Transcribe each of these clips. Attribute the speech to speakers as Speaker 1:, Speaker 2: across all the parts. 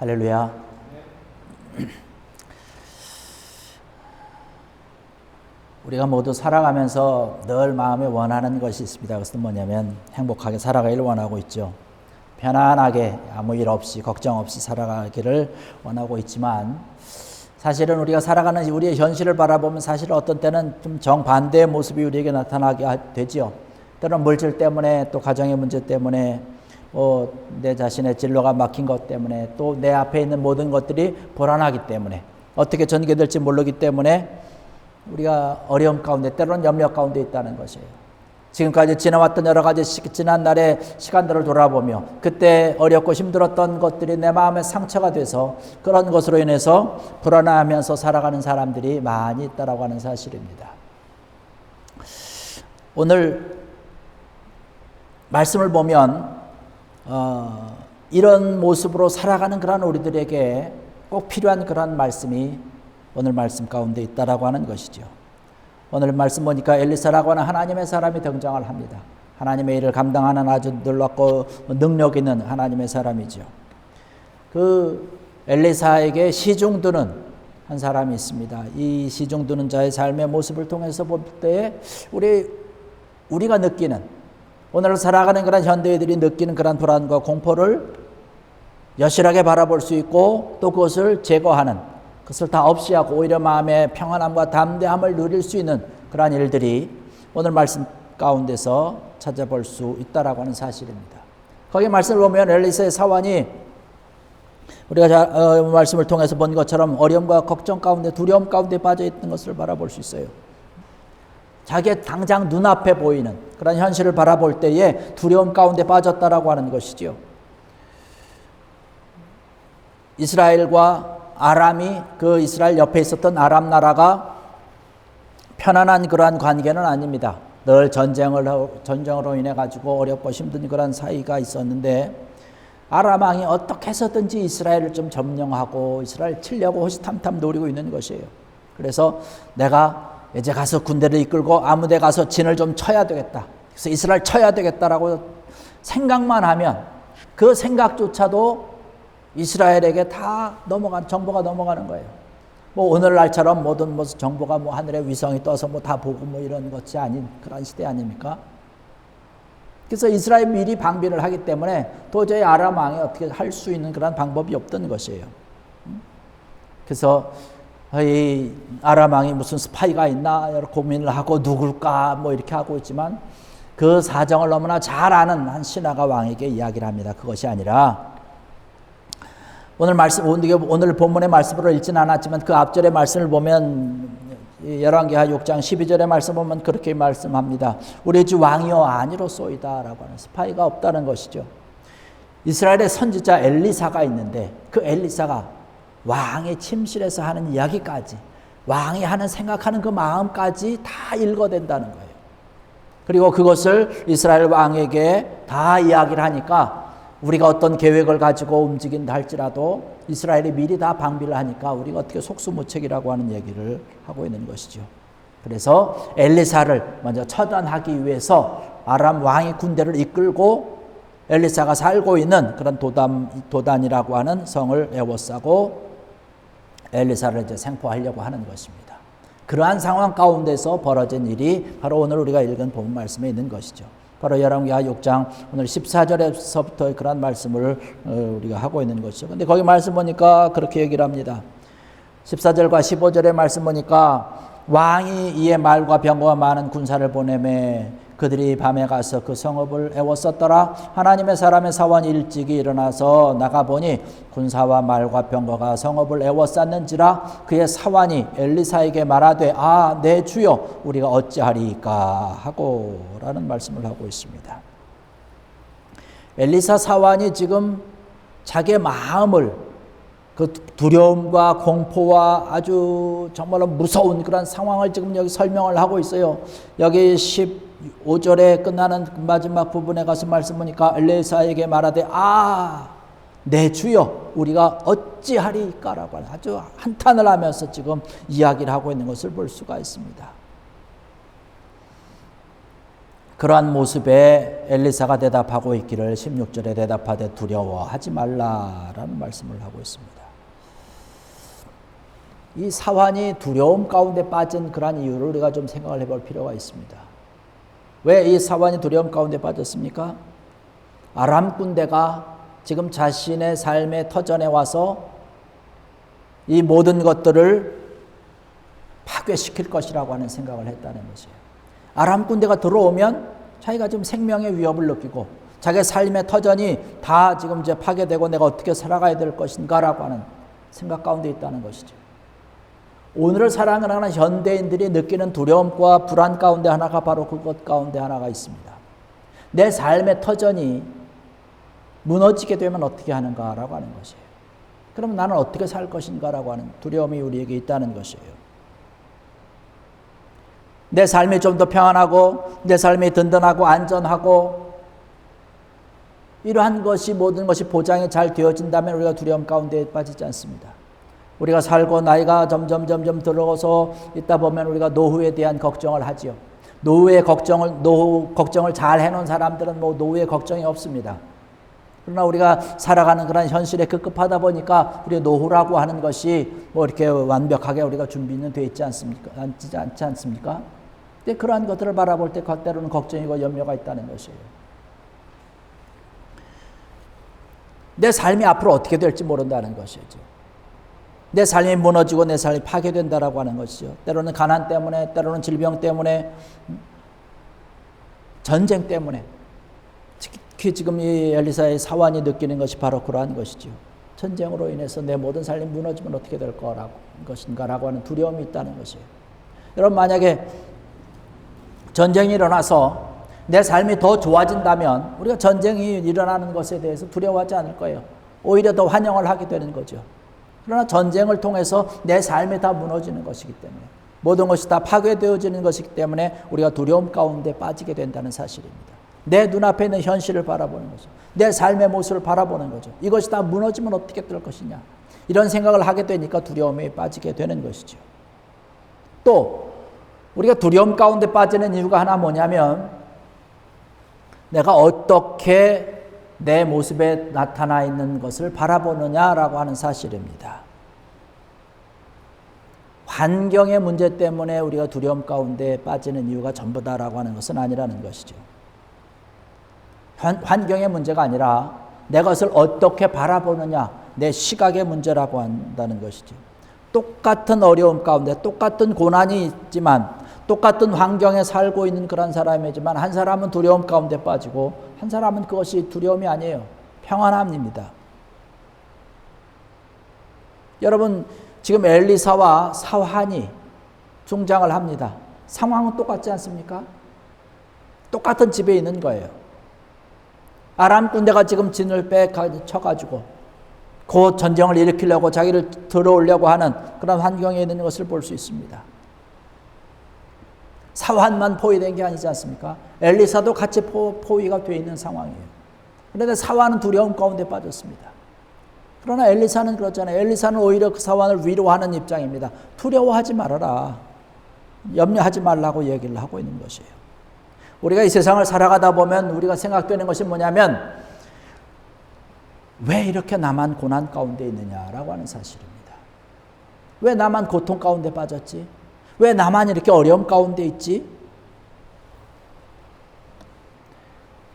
Speaker 1: 할렐루야. 우리가 모두 살아가면서 늘 마음에 원하는 것이 있습니다. 그것은 뭐냐면 행복하게 살아가기를 원하고 있죠. 편안하게 아무 일 없이 걱정 없이 살아가기를 원하고 있지만, 사실은 우리가 살아가는 우리의 현실을 바라보면 사실 어떤 때는 좀 정반대의 모습이 우리에게 나타나게 되죠. 때로는 물질 때문에, 또 가정의 문제 때문에, 내 자신의 진로가 막힌 것 때문에, 또 내 앞에 있는 모든 것들이 불안하기 때문에, 어떻게 전개될지 모르기 때문에 우리가 어려움 가운데, 때로는 염려 가운데 있다는 것이에요. 지금까지 지나왔던 여러 가지 지난 날의 시간들을 돌아보며 그때 어렵고 힘들었던 것들이 내 마음에 상처가 돼서 그런 것으로 인해서 불안해하면서 살아가는 사람들이 많이 있다라고 하는 사실입니다. 오늘 말씀을 보면 이런 모습으로 살아가는 그런 우리들에게 꼭 필요한 그런 말씀이 오늘 말씀 가운데 있다라고 하는 것이죠. 오늘 말씀 보니까 엘리사라고 하는 하나님의 사람이 등장을 합니다. 하나님의 일을 감당하는 아주 놀랍고 능력 있는 하나님의 사람이죠. 그 엘리사에게 시중드는 한 사람이 있습니다. 이 시중드는 자의 삶의 모습을 통해서 볼 때에 우리가 느끼는, 오늘 살아가는 그런 현대인들이 느끼는 그런 불안과 공포를 여실하게 바라볼 수 있고, 또 그것을 제거하는, 그것을 다 없이하고 오히려 마음의 평안함과 담대함을 누릴 수 있는 그러한 일들이 오늘 말씀 가운데서 찾아볼 수 있다라고 하는 사실입니다. 거기 말씀을 보면 엘리사의 사환이 우리가 말씀을 통해서 본 것처럼 어려움과 걱정 가운데, 두려움 가운데 빠져 있는 것을 바라볼 수 있어요. 자기의 당장 눈앞에 보이는 그런 현실을 바라볼 때에 두려움 가운데 빠졌다라고 하는 것이죠. 이스라엘과 아람이, 그 이스라엘 옆에 있었던 아람 나라가 편안한 그러한 관계는 아닙니다. 늘 전쟁으로 인해 가지고 어렵고 힘든 그런 사이가 있었는데, 아람 왕이 어떻게 해서든지 이스라엘을 좀 점령하고 이스라엘 치려고 호시탐탐 노리고 있는 것이에요. 그래서 내가 이제 가서 군대를 이끌고 아무 데 가서 진을 좀 쳐야 되겠다, 그래서 이스라엘 쳐야 되겠다라고 생각만 하면 그 생각조차도 이스라엘에게 다 정보가 넘어가는 거예요. 오늘날처럼 모든 정보가 하늘에 위성이 떠서 다 보고 이런 것이 아닌 그런 시대 아닙니까? 그래서 이스라엘 미리 방비를 하기 때문에 도저히 아람 왕이 어떻게 할 수 있는 그런 방법이 없던 것이에요. 그래서 이 아람 왕이 무슨 스파이가 있나 여러 고민을 하고 누굴까 이렇게 하고 있지만, 그 사정을 너무나 잘 아는 한 신하가 왕에게 이야기를 합니다. 그것이 아니라 오늘 본문의 말씀으로 읽지는 않았지만 그 앞절의 말씀을 보면 열왕기하 6장 12절의 말씀 보면 그렇게 말씀합니다. 우리 주 왕이여 아니로소이다 라고 하는, 스파이가 없다는 것이죠. 이스라엘의 선지자 엘리사가 있는데 그 엘리사가 왕의 침실에서 하는 이야기까지, 왕이 하는 생각하는 그 마음까지 다 읽어댄다는 거예요. 그리고 그것을 이스라엘 왕에게 다 이야기를 하니까, 우리가 어떤 계획을 가지고 움직인다 할지라도 이스라엘이 미리 다 방비를 하니까 우리가 어떻게 속수무책이라고 하는 얘기를 하고 있는 것이죠. 그래서 엘리사를 먼저 처단하기 위해서 아람 왕이 군대를 이끌고 엘리사가 살고 있는 그런 도단이라고 하는 성을 에워싸고 엘리사를 이제 생포하려고 하는 것입니다. 그러한 상황 가운데서 벌어진 일이 바로 오늘 우리가 읽은 본 말씀에 있는 것이죠. 바로 열왕기하 6장 오늘 14절에서부터 그런 말씀을 우리가 하고 있는 것이죠. 근데 거기 말씀 보니까 그렇게 얘기를 합니다. 14절과 15절의 말씀 보니까 왕이 이에 말과 병거와 많은 군사를 보내매 그들이 밤에 가서 그 성읍을 에워쌌더라. 하나님의 사람의 사원이 일찍이 일어나서 나가보니 군사와 말과 병거가 성읍을 에워쌌는지라. 그의 사원이 엘리사에게 말하되 내 주여 우리가 어찌하리이까 하고 라는 말씀을 하고 있습니다. 엘리사 사원이 지금 자기의 마음을, 그 두려움과 공포와 아주 정말로 무서운 그런 상황을 지금 여기 설명을 하고 있어요. 여기 15절에 끝나는 마지막 부분에 가서 말씀 보니까 엘리사에게 말하되 내 주여 우리가 어찌하리까라고 하는, 아주 한탄을 하면서 지금 이야기를 하고 있는 것을 볼 수가 있습니다. 그러한 모습에 엘리사가 대답하고 있기를 16절에 대답하되 두려워하지 말라라는 말씀을 하고 있습니다. 이 사환이 두려움 가운데 빠진 그러한 이유를 우리가 좀 생각을 해볼 필요가 있습니다. 왜 이 사환이 두려움 가운데 빠졌습니까? 아람 군대가 지금 자신의 삶의 터전에 와서 이 모든 것들을 파괴시킬 것이라고 하는 생각을 했다는 것이에요. 아람 군대가 들어오면 자기가 지금 생명의 위협을 느끼고 자기의 삶의 터전이 다 지금 이제 파괴되고 내가 어떻게 살아가야 될 것인가라고 하는 생각 가운데 있다는 것이죠. 오늘을 살아가는 현대인들이 느끼는 두려움과 불안 가운데 하나가 바로 그것 가운데 하나가 있습니다. 내 삶의 터전이 무너지게 되면 어떻게 하는가라고 하는 것이에요. 그럼 나는 어떻게 살 것인가라고 하는 두려움이 우리에게 있다는 것이에요. 내 삶이 좀 더 평안하고 내 삶이 든든하고 안전하고 이러한 것이 모든 것이 보장이 잘 되어진다면 우리가 두려움 가운데 빠지지 않습니다. 우리가 살고 나이가 점점 들어서 있다 보면 우리가 노후에 대한 걱정을 하지요. 노후 걱정을 잘 해놓은 사람들은 뭐 노후에 걱정이 없습니다. 그러나 우리가 살아가는 그런 현실에 급급하다 보니까 우리 노후라고 하는 것이 뭐 이렇게 완벽하게 우리가 준비는 되어 있지 않습니까? 근데 그러한 것들을 바라볼 때 때로는 걱정이고 염려가 있다는 것이에요. 내 삶이 앞으로 어떻게 될지 모른다는 것이죠. 내 삶이 무너지고 내 삶이 파괴된다라고 하는 것이죠. 때로는 가난 때문에, 때로는 질병 때문에, 전쟁 때문에. 특히 지금 이 엘리사의 사환이 느끼는 것이 바로 그러한 것이죠. 전쟁으로 인해서 내 모든 삶이 무너지면 어떻게 될 것인가라고 하는 두려움이 있다는 것이에요. 여러분, 만약에 전쟁이 일어나서 내 삶이 더 좋아진다면 우리가 전쟁이 일어나는 것에 대해서 두려워하지 않을 거예요. 오히려 더 환영을 하게 되는 거죠. 그러나 전쟁을 통해서 내 삶이 다 무너지는 것이기 때문에 모든 것이 다 파괴되어지는 것이기 때문에 우리가 두려움 가운데 빠지게 된다는 사실입니다. 내 눈앞에 있는 현실을 바라보는 거죠. 내 삶의 모습을 바라보는 거죠. 이것이 다 무너지면 어떻게 될 것이냐. 이런 생각을 하게 되니까 두려움에 빠지게 되는 것이죠. 또 우리가 두려움 가운데 빠지는 이유가 하나 뭐냐면 내가 어떻게 내 모습에 나타나 있는 것을 바라보느냐라고 하는 사실입니다. 환경의 문제 때문에 우리가 두려움 가운데 빠지는 이유가 전부다라고 하는 것은 아니라는 것이죠. 환경의 문제가 아니라 내 것을 어떻게 바라보느냐, 내 시각의 문제라고 한다는 것이죠. 똑같은 어려움 가운데 똑같은 고난이 있지만 똑같은 환경에 살고 있는 그런 사람이지만 한 사람은 두려움 가운데 빠지고 한 사람은 그것이 두려움이 아니에요. 평안함입니다. 여러분, 지금 엘리사와 사환이 등장을 합니다. 상황은 똑같지 않습니까? 똑같은 집에 있는 거예요. 아람 군대가 지금 진을 쳐가지고 곧 전쟁을 일으키려고 자기를 들어오려고 하는 그런 환경에 있는 것을 볼 수 있습니다. 사환만 포위된 게 아니지 않습니까? 엘리사도 같이 포위가 되어 있는 상황이에요. 그런데 사환은 두려움 가운데 빠졌습니다. 그러나 엘리사는 그렇잖아요. 엘리사는 오히려 그 사환을 위로하는 입장입니다. 두려워하지 말아라. 염려하지 말라고 얘기를 하고 있는 것이에요. 우리가 이 세상을 살아가다 보면 우리가 생각되는 것이 뭐냐면 왜 이렇게 나만 고난 가운데 있느냐라고 하는 사실입니다. 왜 나만 고통 가운데 빠졌지? 왜 나만 이렇게 어려움 가운데 있지?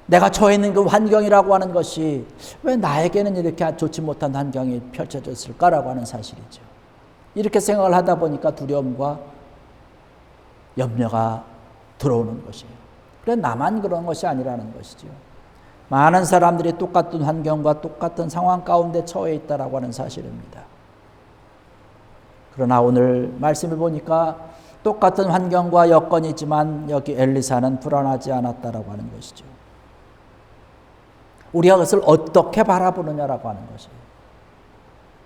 Speaker 1: 내가 처해 있는 그 환경이라고 하는 것이 왜 나에게는 이렇게 좋지 못한 환경이 펼쳐졌을까라고 하는 사실이죠. 이렇게 생각을 하다 보니까 두려움과 염려가 들어오는 것이에요. 그래 나만 그런 것이 아니라는 것이죠. 많은 사람들이 똑같은 환경과 똑같은 상황 가운데 처해 있다라고 하는 사실입니다. 그러나 오늘 말씀을 보니까 똑같은 환경과 여건이지만 여기 엘리사는 불안하지 않았다라고 하는 것이죠. 우리가 그것을 어떻게 바라보느냐라고 하는 것이에요.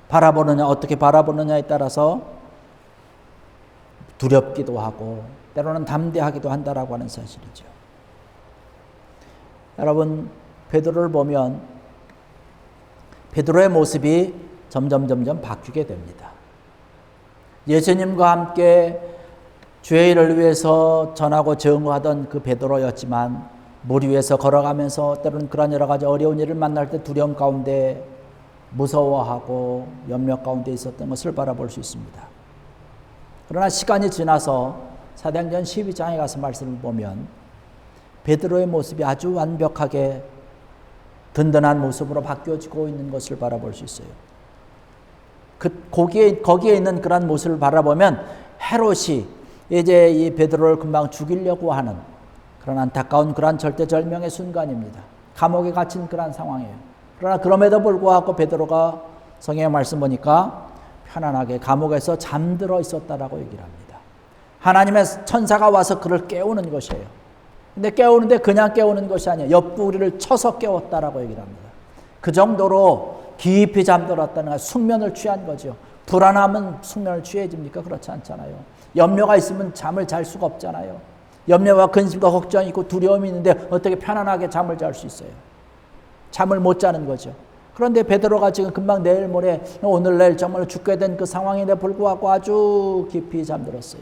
Speaker 1: 바라보느냐, 어떻게 바라보느냐에 따라서 두렵기도 하고 때로는 담대하기도 한다라고 하는 사실이죠. 여러분, 베드로를 보면 베드로의 모습이 점점 바뀌게 됩니다. 예수님과 함께 죄의 일을 위해서 전하고 증거하던 그 베드로였지만 물 위에서 걸어가면서 때로는 그런 여러 가지 어려운 일을 만날 때 두려움 가운데 무서워하고 염려 가운데 있었던 것을 바라볼 수 있습니다. 그러나 시간이 지나서 사도행전 12장에 가서 말씀을 보면 베드로의 모습이 아주 완벽하게 든든한 모습으로 바뀌어지고 있는 것을 바라볼 수 있어요. 거기에 있는 그런 모습을 바라보면 헤롯이 이제 이 베드로를 금방 죽이려고 하는 그런 안타까운 그런 절대절명의 순간입니다. 감옥에 갇힌 그런 상황이에요. 그러나 그럼에도 불구하고 베드로가 성경의 말씀 보니까 편안하게 감옥에서 잠들어 있었다라고 얘기를 합니다. 하나님의 천사가 와서 그를 깨우는 것이에요. 근데 깨우는데 그냥 깨우는 것이 아니에요. 옆구리를 쳐서 깨웠다라고 얘기를 합니다. 그 정도로 깊이 잠들었다는 거예요. 숙면을 취한 거죠. 불안하면 숙면을 취해집니까? 그렇지 않잖아요. 염려가 있으면 잠을 잘 수가 없잖아요. 염려와 근심과 걱정이 있고 두려움이 있는데 어떻게 편안하게 잠을 잘 수 있어요? 잠을 못 자는 거죠. 그런데 베드로가 지금 금방 내일 모레 오늘 내일 정말 죽게 된 그 상황인데 불구하고 아주 깊이 잠들었어요.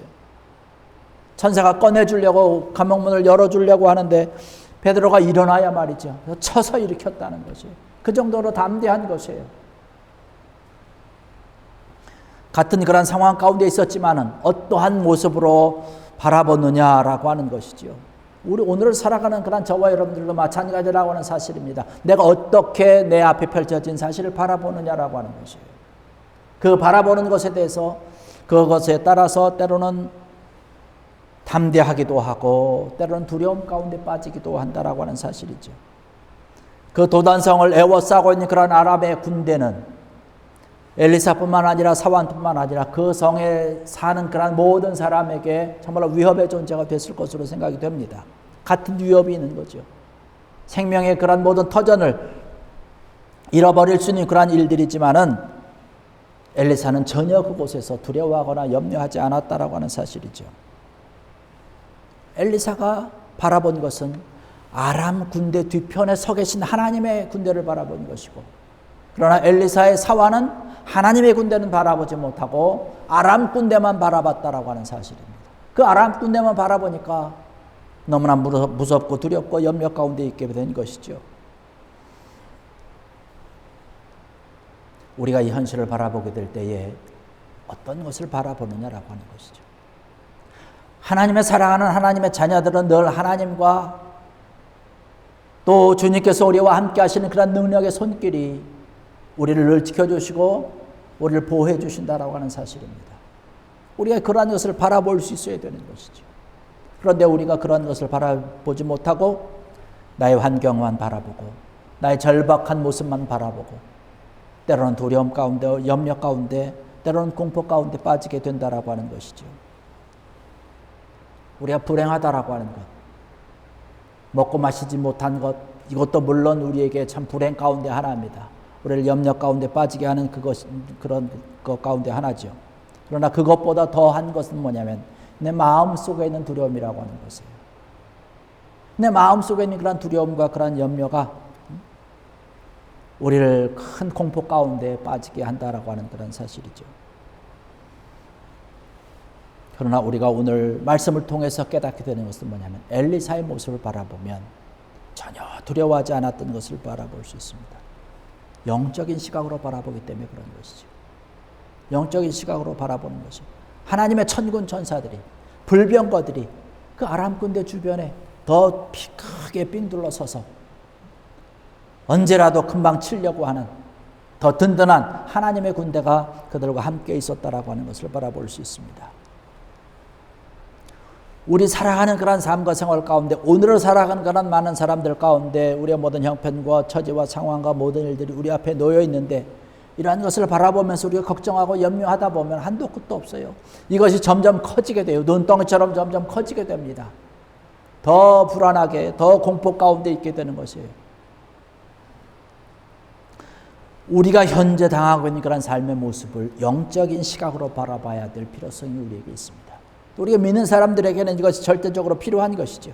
Speaker 1: 천사가 꺼내주려고 감옥문을 열어주려고 하는데 베드로가 일어나야 말이죠. 쳐서 일으켰다는 것이 그 정도로 담대한 것이에요. 같은 그런 상황 가운데 있었지만은 어떠한 모습으로 바라보느냐라고 하는 것이죠. 우리 오늘 살아가는 그런 저와 여러분들도 마찬가지라고 하는 사실입니다. 내가 어떻게 내 앞에 펼쳐진 사실을 바라보느냐라고 하는 것이에요. 그 바라보는 것에 대해서 그것에 따라서 때로는 담대하기도 하고 때로는 두려움 가운데 빠지기도 한다라고 하는 사실이죠. 그 도단성을 에워싸고 있는 그런 아람의 군대는 엘리사뿐만 아니라 사환뿐만 아니라 그 성에 사는 그런 모든 사람에게 정말로 위협의 존재가 됐을 것으로 생각이 됩니다. 같은 위협이 있는 거죠. 생명의 그런 모든 터전을 잃어버릴 수 있는 그런 일들이지만은 엘리사는 전혀 그곳에서 두려워하거나 염려하지 않았다라고 하는 사실이죠. 엘리사가 바라본 것은 아람 군대 뒤편에 서 계신 하나님의 군대를 바라본 것이고, 그러나 엘리사의 사환은 하나님의 군대는 바라보지 못하고 아람 군대만 바라봤다라고 하는 사실입니다. 그 아람 군대만 바라보니까 너무나 무섭고 두렵고 염려 가운데 있게 된 것이죠. 우리가 이 현실을 바라보게 될 때에 어떤 것을 바라보느냐라고 하는 것이죠. 하나님의 사랑하는 하나님의 자녀들은 늘 하나님과 또 주님께서 우리와 함께 하시는 그런 능력의 손길이 우리를 늘 지켜주시고 우리를 보호해 주신다라고 하는 사실입니다. 우리가 그러한 것을 바라볼 수 있어야 되는 것이죠. 그런데 우리가 그런 것을 바라보지 못하고 나의 환경만 바라보고 나의 절박한 모습만 바라보고 때로는 두려움 가운데 염려 가운데 때로는 공포 가운데 빠지게 된다라고 하는 것이죠. 우리가 불행하다라고 하는 것, 먹고 마시지 못한 것, 이것도 물론 우리에게 참 불행 가운데 하나입니다. 우리를 염려 가운데 빠지게 하는 그런 것 가운데 하나죠. 그러나 그것보다 더한 것은 뭐냐면 내 마음 속에 있는 두려움이라고 하는 것이에요. 내 마음 속에 있는 그런 두려움과 그런 염려가 우리를 큰 공포 가운데 빠지게 한다라고 하는 그런 사실이죠. 그러나 우리가 오늘 말씀을 통해서 깨닫게 되는 것은 뭐냐면 엘리사의 모습을 바라보면 전혀 두려워하지 않았던 것을 바라볼 수 있습니다. 영적인 시각으로 바라보기 때문에 그런 것이죠. 영적인 시각으로 바라보는 것이 하나님의 천군 천사들이 불병거들이 그 아람 군대 주변에 더 크게 삥둘러서서 언제라도 금방 치려고 하는 더 든든한 하나님의 군대가 그들과 함께 있었다라고 하는 것을 바라볼 수 있습니다. 우리 살아가는 그런 삶과 생활 가운데 오늘을 살아가는 그런 많은 사람들 가운데 우리의 모든 형편과 처지와 상황과 모든 일들이 우리 앞에 놓여 있는데 이러한 것을 바라보면서 우리가 걱정하고 염려하다 보면 한도 끝도 없어요. 이것이 점점 커지게 돼요. 눈덩이처럼 점점 커지게 됩니다. 더 불안하게 더 공포 가운데 있게 되는 것이에요. 우리가 현재 당하고 있는 그런 삶의 모습을 영적인 시각으로 바라봐야 될 필요성이 우리에게 있습니다. 우리가 믿는 사람들에게는 이것이 절대적으로 필요한 것이죠.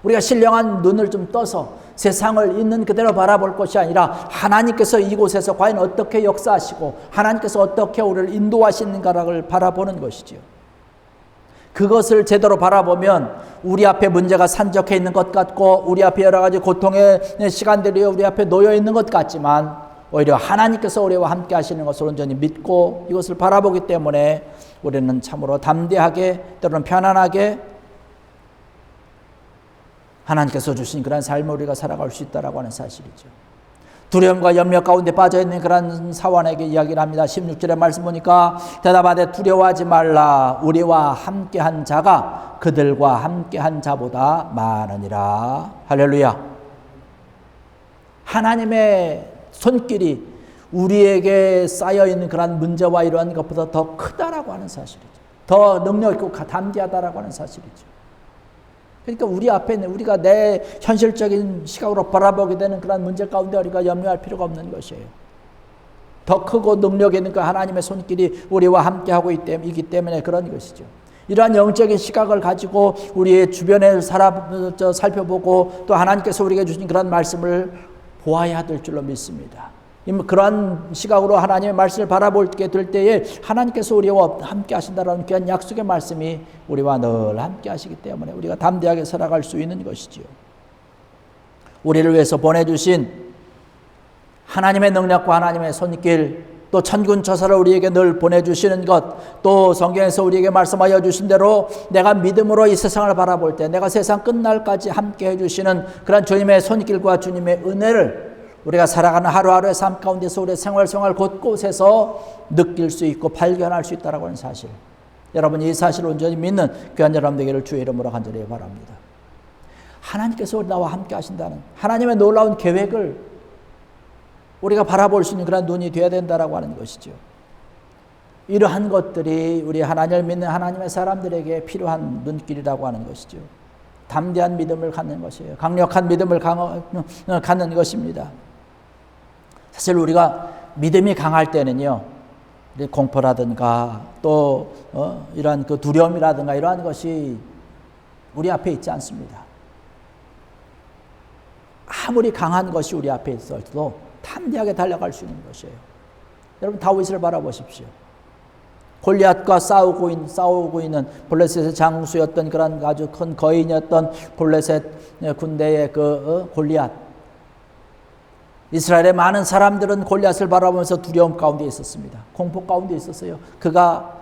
Speaker 1: 우리가 신령한 눈을 좀 떠서 세상을 있는 그대로 바라볼 것이 아니라 하나님께서 이곳에서 과연 어떻게 역사하시고 하나님께서 어떻게 우리를 인도하시는가를 바라보는 것이죠. 그것을 제대로 바라보면 우리 앞에 문제가 산적해 있는 것 같고 우리 앞에 여러 가지 고통의 시간들이 우리 앞에 놓여 있는 것 같지만 오히려 하나님께서 우리와 함께 하시는 것을 온전히 믿고 이것을 바라보기 때문에 우리는 참으로 담대하게 때로는 편안하게 하나님께서 주신 그런 삶을 우리가 살아갈 수 있다라고 하는 사실이죠. 두려움과 염려 가운데 빠져있는 그런 사원에게 이야기를 합니다. 16절의 말씀 보니까 대답하되 두려워하지 말라. 우리와 함께한 자가 그들과 함께한 자보다 많으니라. 할렐루야. 하나님의 손길이 우리에게 쌓여있는 그런 문제와 이러한 것보다 더 크다라고 하는 사실이죠. 더 능력 있고 담대하다라고 하는 사실이죠. 그러니까 우리 앞에 있는 우리가 내 현실적인 시각으로 바라보게 되는 그런 문제 가운데 우리가 염려할 필요가 없는 것이에요. 더 크고 능력 있는 그 하나님의 손길이 우리와 함께하고 있기 때문에 그런 것이죠. 이러한 영적인 시각을 가지고 우리의 주변을 살펴보고 또 하나님께서 우리에게 주신 그런 말씀을 보아야 될 줄로 믿습니다. 그러한 시각으로 하나님의 말씀을 바라보게 될 때에 하나님께서 우리와 함께 하신다라는 귀한 약속의 말씀이 우리와 늘 함께 하시기 때문에 우리가 담대하게 살아갈 수 있는 것이지요. 우리를 위해서 보내주신 하나님의 능력과 하나님의 손길, 또 천군천사를 우리에게 늘 보내주시는 것, 또 성경에서 우리에게 말씀하여 주신 대로 내가 믿음으로 이 세상을 바라볼 때 내가 세상 끝날까지 함께 해주시는 그런 주님의 손길과 주님의 은혜를 우리가 살아가는 하루하루의 삶 가운데서 우리의 생활 곳곳에서 느낄 수 있고 발견할 수 있다는 하는 사실, 여러분 이 사실을 온전히 믿는 귀한 여러분 되기를 주의 이름으로 간절히 바랍니다. 하나님께서 나와 함께 하신다는 하나님의 놀라운 계획을 우리가 바라볼 수 있는 그런 눈이 되어야 된다라고 하는 것이죠. 이러한 것들이 우리 하나님을 믿는 하나님의 사람들에게 필요한 눈길이라고 하는 것이죠. 담대한 믿음을 갖는 것이에요. 강력한 믿음을 갖는 것입니다. 사실 우리가 믿음이 강할 때는요, 공포라든가 또 이러한 그 두려움이라든가 이러한 것이 우리 앞에 있지 않습니다. 아무리 강한 것이 우리 앞에 있어도 담대하게 달려갈 수 있는 것이에요. 여러분 다윗을 바라보십시오. 골리앗과 싸우고 있는 블레셋의 장수였던 그런 아주 큰 거인이었던 블레셋 군대의 그 골리앗. 이스라엘의 많은 사람들은 골리앗을 바라보면서 두려움 가운데 있었습니다. 공포 가운데 있었어요. 그가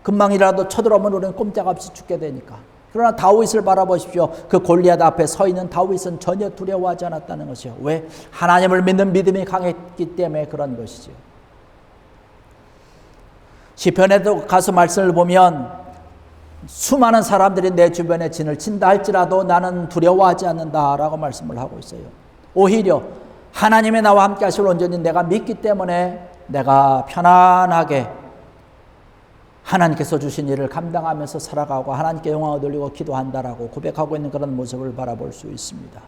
Speaker 1: 금방이라도 쳐들어오면 우리는 꼼짝없이 죽게 되니까. 그러나 다윗을 바라보십시오. 그 골리앗 앞에 서 있는 다윗은 전혀 두려워하지 않았다는 것이요. 왜? 하나님을 믿는 믿음이 강했기 때문에 그런 것이죠. 시편에도 가서 말씀을 보면 수많은 사람들이 내 주변에 진을 친다 할지라도 나는 두려워하지 않는다라고 말씀을 하고 있어요. 오히려 하나님의 나와 함께 하실 온전히 내가 믿기 때문에 내가 편안하게 하나님께서 주신 일을 감당하면서 살아가고 하나님께 영광을 돌리고 기도한다라고 고백하고 있는 그런 모습을 바라볼 수 있습니다.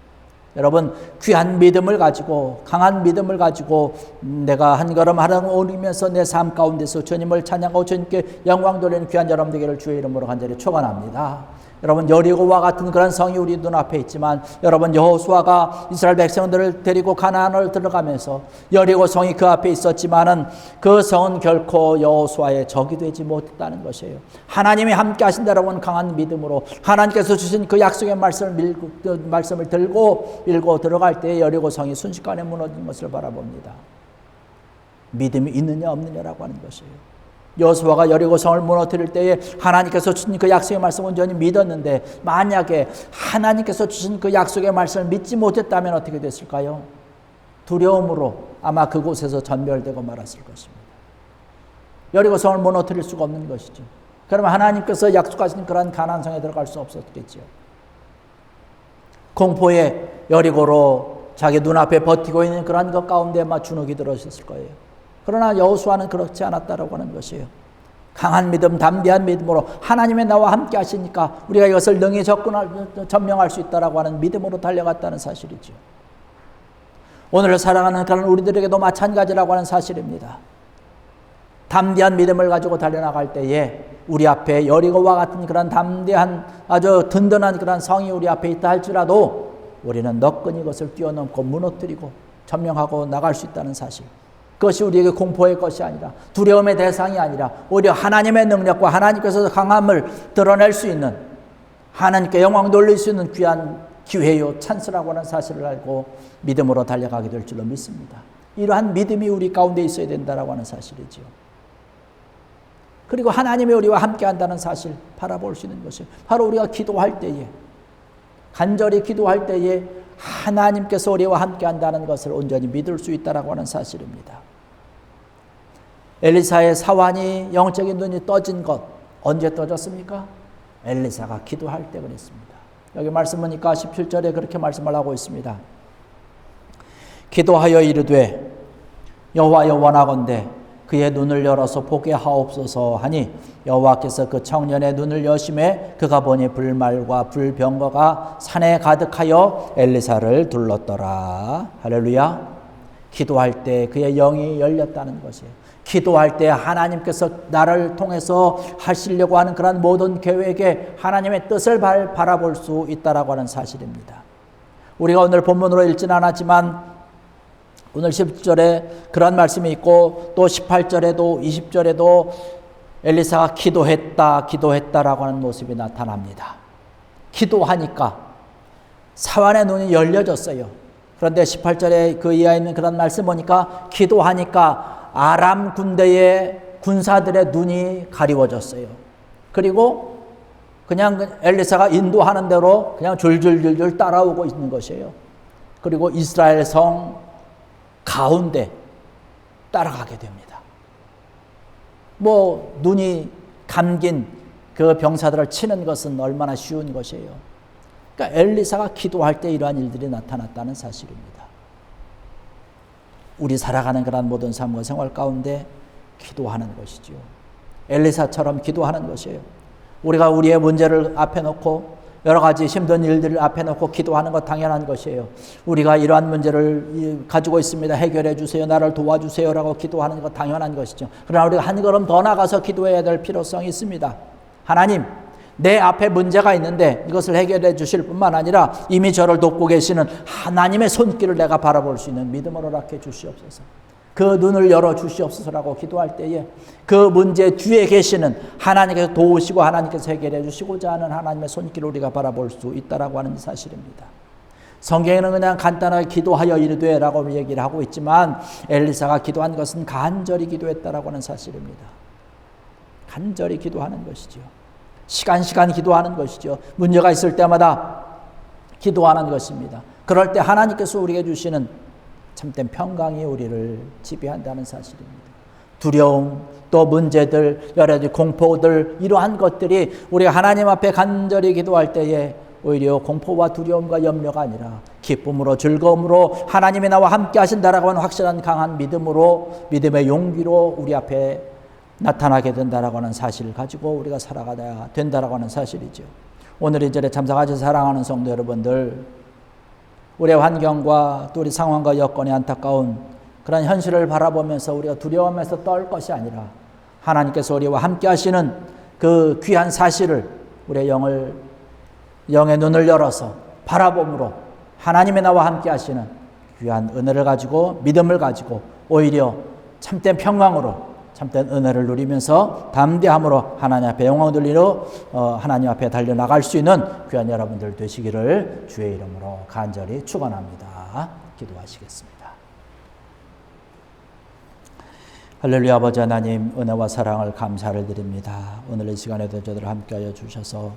Speaker 1: 여러분 귀한 믿음을 가지고 강한 믿음을 가지고 내가 한 걸음 한 걸음 오르면서 내 삶 가운데서 주님을 찬양하고 주님께 영광 돌리는 귀한 여러분 되기를 주의 이름으로 간절히 축원합니다. 여러분 여리고와 같은 그런 성이 우리 눈앞에 있지만 여러분 여호수아가 이스라엘 백성들을 데리고 가나안을 들어가면서 여리고 성이 그 앞에 있었지만은 그 성은 결코 여호수아의 적이 되지 못했다는 것이에요. 하나님이 함께 하신다라고 하는 강한 믿음으로 하나님께서 주신 그 약속의 말씀을 들고 밀고 들어갈 때 여리고 성이 순식간에 무너진 것을 바라봅니다. 믿음이 있느냐 없느냐라고 하는 것이에요. 여호수아가 여리고성을 무너뜨릴 때에 하나님께서 주신 그 약속의 말씀을 온전히 믿었는데 만약에 하나님께서 주신 그 약속의 말씀을 믿지 못했다면 어떻게 됐을까요? 두려움으로 아마 그곳에서 전멸되고 말았을 것입니다. 여리고성을 무너뜨릴 수가 없는 것이죠. 그러면 하나님께서 약속하신 그런 가나안성에 들어갈 수 없었겠죠. 공포의 여리고로 자기 눈앞에 버티고 있는 그런 것 가운데 아마 주눅이 들어있었을 거예요. 그러나 여호수아는 그렇지 않았다라고 하는 것이에요. 강한 믿음, 담대한 믿음으로 하나님의 나와 함께 하시니까 우리가 이것을 능히 전명할 수 있다라고 하는 믿음으로 달려갔다는 사실이죠. 오늘 살아가는 그런 우리들에게도 마찬가지라고 하는 사실입니다. 담대한 믿음을 가지고 달려나갈 때에 우리 앞에 여리고와 같은 그런 담대한 아주 든든한 그런 성이 우리 앞에 있다 할지라도 우리는 너끈히 그것을 뛰어넘고 무너뜨리고 점령하고 나갈 수 있다는 사실. 그것이 우리에게 공포의 것이 아니라 두려움의 대상이 아니라 오히려 하나님의 능력과 하나님께서 강함을 드러낼 수 있는 하나님께 영광 돌릴 수 있는 귀한 기회요 찬스라고 하는 사실을 알고 믿음으로 달려가게 될 줄로 믿습니다. 이러한 믿음이 우리 가운데 있어야 된다라고 하는 사실이지요. 그리고 하나님이 우리와 함께 한다는 사실 바라볼 수 있는 것이 바로 우리가 기도할 때에 간절히 기도할 때에 하나님께서 우리와 함께 한다는 것을 온전히 믿을 수 있다라고 하는 사실입니다. 엘리사의 사환이 영적인 눈이 떠진 것 언제 떠졌습니까? 엘리사가 기도할 때 그랬습니다. 여기 말씀 보니까 17절에 그렇게 말씀을 하고 있습니다. 기도하여 이르되 여호와여 원하건대 그의 눈을 열어서 보게 하옵소서 하니 여호와께서 그 청년의 눈을 여심해 그가 보니 불말과 불병거가 산에 가득하여 엘리사를 둘렀더라. 할렐루야. 기도할 때 그의 영이 열렸다는 것이에요. 기도할 때 하나님께서 나를 통해서 하시려고 하는 그런 모든 계획에 하나님의 뜻을 바라볼 수 있다라고 하는 사실입니다. 우리가 오늘 본문으로 읽지는 않았지만 오늘 10절에 그런 말씀이 있고 또 18절에도 20절에도 엘리사가 기도했다라고 하는 모습이 나타납니다. 기도하니까 사환의 눈이 열려졌어요. 그런데 18절에 그 이하에 있는 그런 말씀 보니까 기도하니까 아람 군대의 군사들의 눈이 가리워졌어요. 그리고 그냥 엘리사가 인도하는 대로 그냥 줄줄줄줄 따라오고 있는 것이에요. 그리고 이스라엘 성 가운데 따라가게 됩니다. 눈이 감긴 그 병사들을 치는 것은 얼마나 쉬운 것이에요. 그러니까 엘리사가 기도할 때 이러한 일들이 나타났다는 사실입니다. 우리 살아가는 그런 모든 삶과 생활 가운데 기도하는 것이죠. 엘리사처럼 기도하는 것이에요. 우리가 우리의 문제를 앞에 놓고 여러 가지 힘든 일들을 앞에 놓고 기도하는 것 당연한 것이에요. 우리가 이러한 문제를 가지고 있습니다. 해결해 주세요. 나를 도와주세요. 라고 기도하는 것 당연한 것이죠. 그러나 우리가 한 걸음 더 나가서 기도해야 될 필요성이 있습니다. 하나님, 내 앞에 문제가 있는데 이것을 해결해 주실 뿐만 아니라 이미 저를 돕고 계시는 하나님의 손길을 내가 바라볼 수 있는 믿음을 허락해 주시옵소서. 그 눈을 열어 주시옵소서라고 기도할 때에 그 문제 뒤에 계시는 하나님께서 도우시고 하나님께서 해결해 주시고자 하는 하나님의 손길을 우리가 바라볼 수 있다라고 하는 사실입니다. 성경에는 그냥 간단하게 기도하여 이르되 라고 얘기를 하고 있지만 엘리사가 기도한 것은 간절히 기도했다라고 하는 사실입니다. 간절히 기도하는 것이죠. 시간 기도하는 것이죠. 문제가 있을 때마다 기도하는 것입니다. 그럴 때 하나님께서 우리에게 주시는 참된 평강이 우리를 지배한다는 사실입니다. 두려움, 또 문제들, 여러 가지 공포들 이러한 것들이 우리가 하나님 앞에 간절히 기도할 때에 오히려 공포와 두려움과 염려가 아니라 기쁨으로 즐거움으로 하나님이 나와 함께 하신다라고 하는 확실한 강한 믿음으로 믿음의 용기로 우리 앞에 나타나게 된다라고 하는 사실을 가지고 우리가 살아가야 된다라고 하는 사실이죠. 오늘 이 절에 참석하셔서 사랑하는 성도 여러분들, 우리의 환경과 또 우리 상황과 여건이 안타까운 그런 현실을 바라보면서 우리가 두려움에서 떨 것이 아니라 하나님께서 우리와 함께 하시는 그 귀한 사실을 우리의 영의 눈을 열어서 바라봄으로 하나님의 나와 함께 하시는 귀한 은혜를 가지고 믿음을 가지고 오히려 참된 평강으로 참된 은혜를 누리면서 담대함으로 하나님 앞에 영광을 돌리러 하나님 앞에 달려나갈 수 있는 귀한 여러분들 되시기를 주의 이름으로 간절히 축원합니다. 기도하시겠습니다. 할렐루야. 아버지 하나님, 은혜와 사랑을 감사를 드립니다. 오늘 이 시간에도 저들을 함께하여 주셔서